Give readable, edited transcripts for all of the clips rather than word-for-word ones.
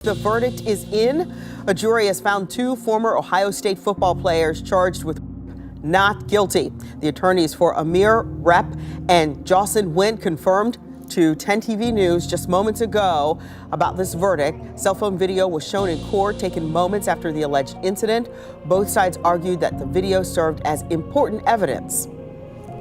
The verdict is in. A jury has found two former Ohio State football players charged with not guilty. The attorneys for Amir, Riep, and Jahsen Wint confirmed to 10 TV News just moments ago about this verdict. Cell phone video was shown in court, taken moments after the alleged incident. Both sides argued that the video served as important evidence.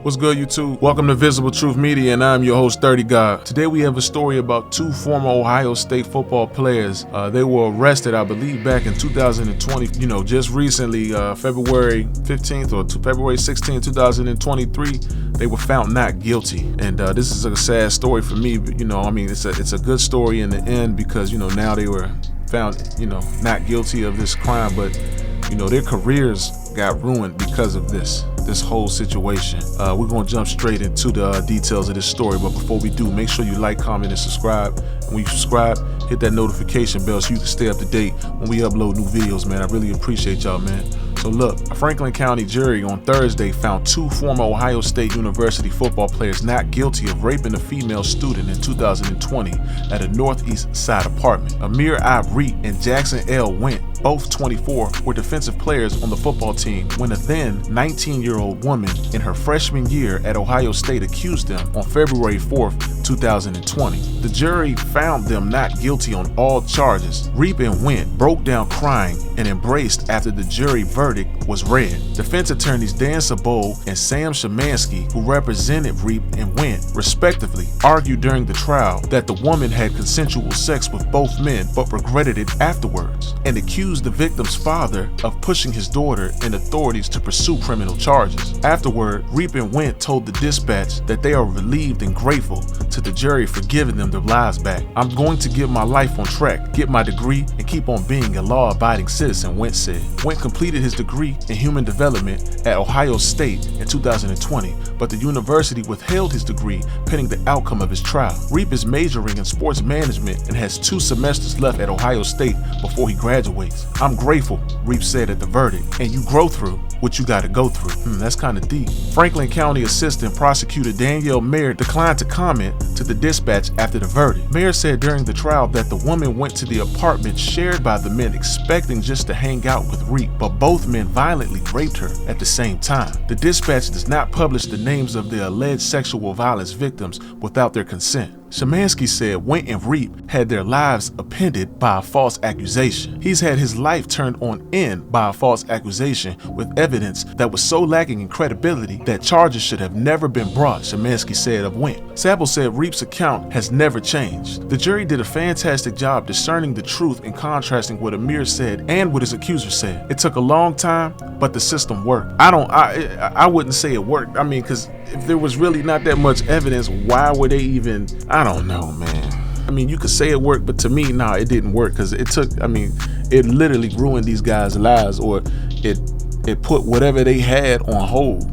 What's good, YouTube? Welcome to Visible Truth Media, and I'm your host, 30 God. Today we have a story about two former Ohio State football players. They were arrested, I believe, back in 2020, just recently, February 15th or February 16th, 2023. They were found not guilty. And this is a sad story for me, but, it's a good story in the end because, now they were found, not guilty of this crime, but, their careers got ruined because of this whole situation. We're going to jump straight into the details of this story, but before we do, make sure you like, comment, and subscribe. And when you subscribe, hit that notification bell so you can stay up to date when we upload new videos, man. I really appreciate y'all, man. So look, a Franklin County jury on Thursday found two former Ohio State University football players not guilty of raping a female student in 2020 at a Northeast Side apartment. Amir Riep and Jahsen Wint, both 24, were defensive players on the football team when a then 19-year-old woman in her freshman year at Ohio State accused them on February 4th, 2020. The jury found them not guilty on all charges. Riep and Wint broke down crying and embraced after the jury verdict was read. Defense attorneys Dan Sabow and Sam Shemansky, who represented Riep and Wint respectively, argued during the trial that the woman had consensual sex with both men but regretted it afterwards, and accused the victim's father of pushing his daughter and authorities to pursue criminal charges. Afterward, Riep and Wint told the Dispatch that they are relieved and grateful to the jury for giving them their lives back. "I'm going to get my life on track, get my degree, and keep on being a law-abiding citizen," Wint said. Wint completed his degree in human development at Ohio State in 2020, but the university withheld his degree pending the outcome of his trial. Riep is majoring in sports management and has 2 semesters left at Ohio State before he graduates. "I'm grateful," Riep said at the verdict, "and you grow through what you got to go through." That's kind of deep. Franklin County Assistant Prosecutor Danielle Amir declined to comment to the Dispatch after the verdict. Mayor said during the trial that the woman went to the apartment shared by the men expecting just to hang out with Riep, but both men violently raped her at the same time. The Dispatch does not publish the names of the alleged sexual violence victims without their consent. Shemansky said Wint and Riep had their lives upended by a false accusation. He's had his life turned on end by a false accusation with evidence that was so lacking in credibility that charges should have never been brought, Shemansky said of Wint. Sabow said Riep's account has never changed. The jury did a fantastic job discerning the truth and contrasting what Amir said and what his accuser said. It took a long time, but the system worked. I wouldn't say it worked. Because if there was really not that much evidence, why were they even, I don't know, man. You could say it worked, but to me, nah, it didn't work because it literally ruined these guys' lives, or it put whatever they had on hold.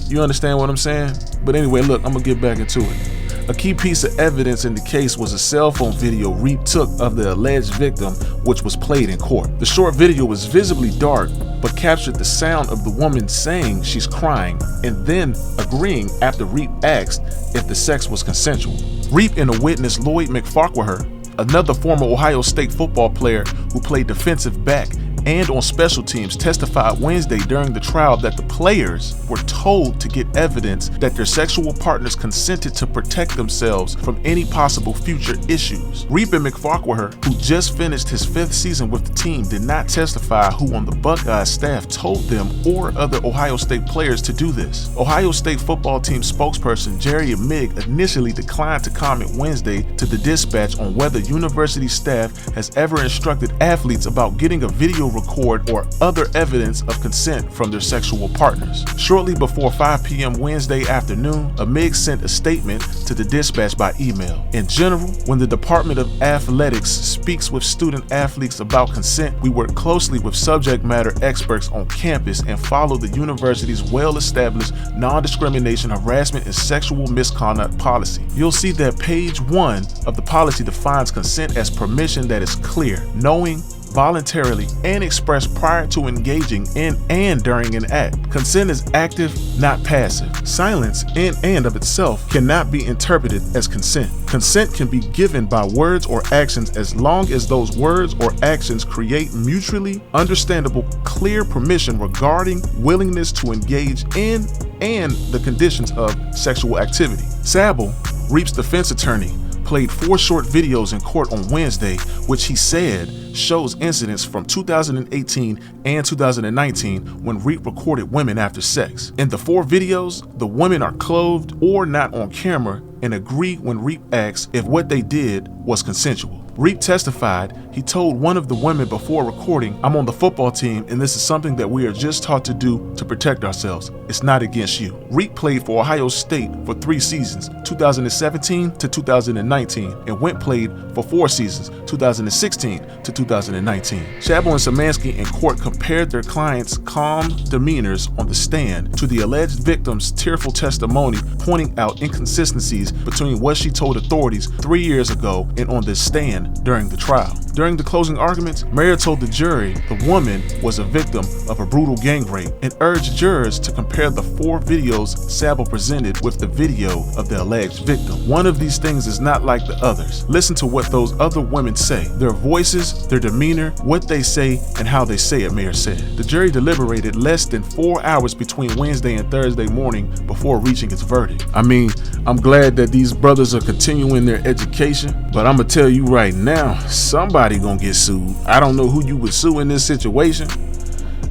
You understand what I'm saying? But anyway, look, I'm gonna get back into it. A key piece of evidence in the case was a cell phone video Riep took of the alleged victim, which was played in court. The short video was visibly dark, but captured the sound of the woman saying she's crying and then agreeing after Riep asked if the sex was consensual. Riep and a witness, Lloyd McFarquhar, another former Ohio State football player who played defensive back and on special teams, testified Wednesday during the trial that the players were told to get evidence that their sexual partners consented to protect themselves from any possible future issues. Riep and McFarquhar, who just finished his 5th season with the team, did not testify who on the Buckeyes staff told them or other Ohio State players to do this. Ohio State football team spokesperson Jerry Mig initially declined to comment Wednesday to the Dispatch on whether university staff has ever instructed athletes about getting a video record or other evidence of consent from their sexual partners. Shortly before 5 p.m. Wednesday afternoon, Amir sent a statement to the Dispatch by email. "In general, when the Department of Athletics speaks with student athletes about consent, we work closely with subject matter experts on campus and follow the university's well-established non-discrimination, harassment, and sexual misconduct policy. You'll see that page 1 of the policy defines consent as permission that is clear, knowing, voluntarily and expressed prior to engaging in and during an act. Consent is active, not passive. Silence in and of itself cannot be interpreted as consent. Consent can be given by words or actions as long as those words or actions create mutually understandable, clear permission regarding willingness to engage in and the conditions of sexual activity. Sable, Riep's defense attorney, played 4 short videos in court on Wednesday, which he said shows incidents from 2018 and 2019 when Riep recorded women after sex. In the 4 videos, the women are clothed or not on camera and agree when Riep asks if what they did was consensual. Riep testified he told one of the women before recording, "I'm on the football team and this is something that we are just taught to do to protect ourselves. It's not against you." Riep played for Ohio State for 3 seasons, 2017 to 2019, and Wint played for 4 seasons, 2016 to 2019. Sable and Szymanski in court compared their clients' calm demeanors on the stand to the alleged victim's tearful testimony, pointing out inconsistencies between what she told authorities 3 years ago and on this stand during the trial. During the closing arguments, Amir told the jury the woman was a victim of a brutal gang rape and urged jurors to compare the 4 videos Sable presented with the video of the alleged victim. One of these things is not like the others. Listen to what those other women say, their voices, their demeanor, what they say, and how they say it, Amir said. The jury deliberated less than 4 hours between Wednesday and Thursday morning before reaching its verdict. I mean, I'm glad that these brothers are continuing their education, but I'm gonna tell you right now, somebody gonna get sued. I don't know who you would sue in this situation.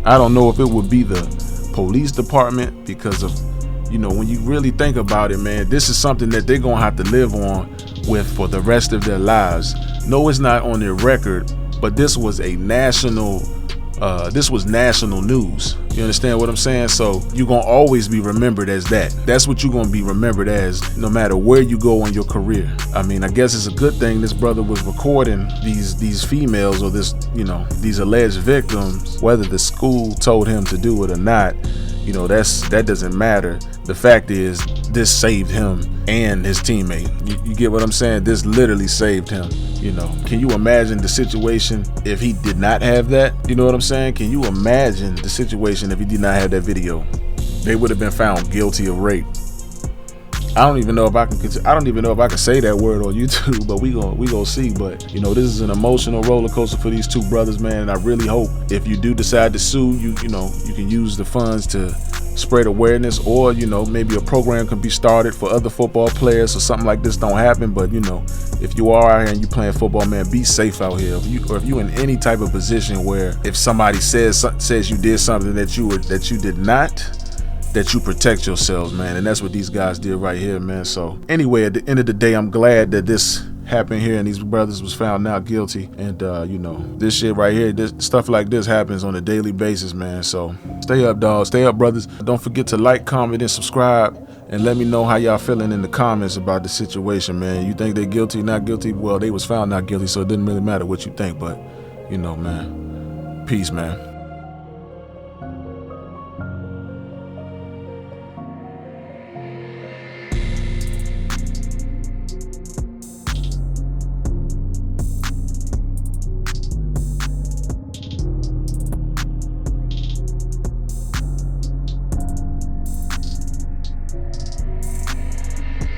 I don't know if it would be the police department because of, when you really think about it, man, this is something that they're gonna have to live on with for the rest of their lives. No, it's not on their record, but this was national news. You understand what I'm saying? So you're gonna always be remembered as that. That's what you're gonna be remembered as no matter where you go in your career. I mean, I guess it's a good thing this brother was recording these females or these alleged victims, whether the school told him to do it or not. That doesn't matter. The fact is, this saved him and his teammate. You get what I'm saying? This literally saved him. Can you imagine the situation if he did not have that? You know what I'm saying? Can you imagine the situation if he did not have that video? They would have been found guilty of rape. I don't even know if I can say that word on YouTube, but we gonna see. But this is an emotional roller coaster for these 2 brothers, man. And I really hope if you do decide to sue, you can use the funds to spread awareness, or maybe a program can be started for other football players so something like this don't happen. But if you are out here and you playing football, man, be safe out here. If you in any type of position where if somebody says you did something that you did not, that you protect yourselves, man. And that's what these guys did right here, man. So anyway, at the end of the day, I'm glad that this happened here and these brothers was found not guilty. And this shit right here, stuff like this happens on a daily basis, man. So stay up, dog. Stay up, brothers. Don't forget to like, comment, and subscribe, and let me know how y'all feeling in the comments about the situation, man. You think they guilty, not guilty? Well, they was found not guilty, so it didn't really matter what you think. But man, peace, man.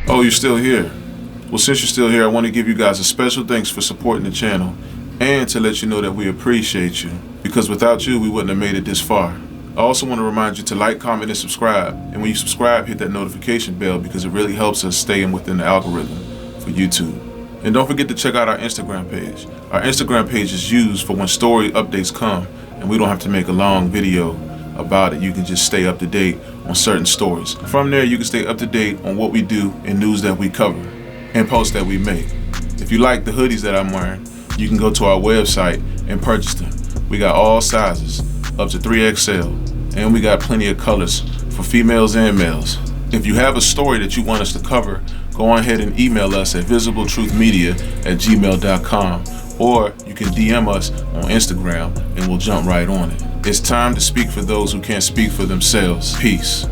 Oh, you're still here? Well, since you're still here, I want to give you guys a special thanks for supporting the channel and to let you know that we appreciate you, because without you, we wouldn't have made it this far. I also want to remind you to like, comment, and subscribe. And when you subscribe, hit that notification bell because it really helps us stay within the algorithm for YouTube. And don't forget to check out our Instagram page. Our Instagram page is used for when story updates come and we don't have to make a long video about it. You can just stay up to date on certain stories. From there, you can stay up to date on what we do and news that we cover and posts that we make. If you like the hoodies that I'm wearing, you can go to our website and purchase them. We got all sizes, up to 3XL, and we got plenty of colors for females and males. If you have a story that you want us to cover, go ahead and email us at visibletruthmedia@gmail.com, or you can DM us on Instagram and we'll jump right on it. It's time to speak for those who can't speak for themselves. Peace.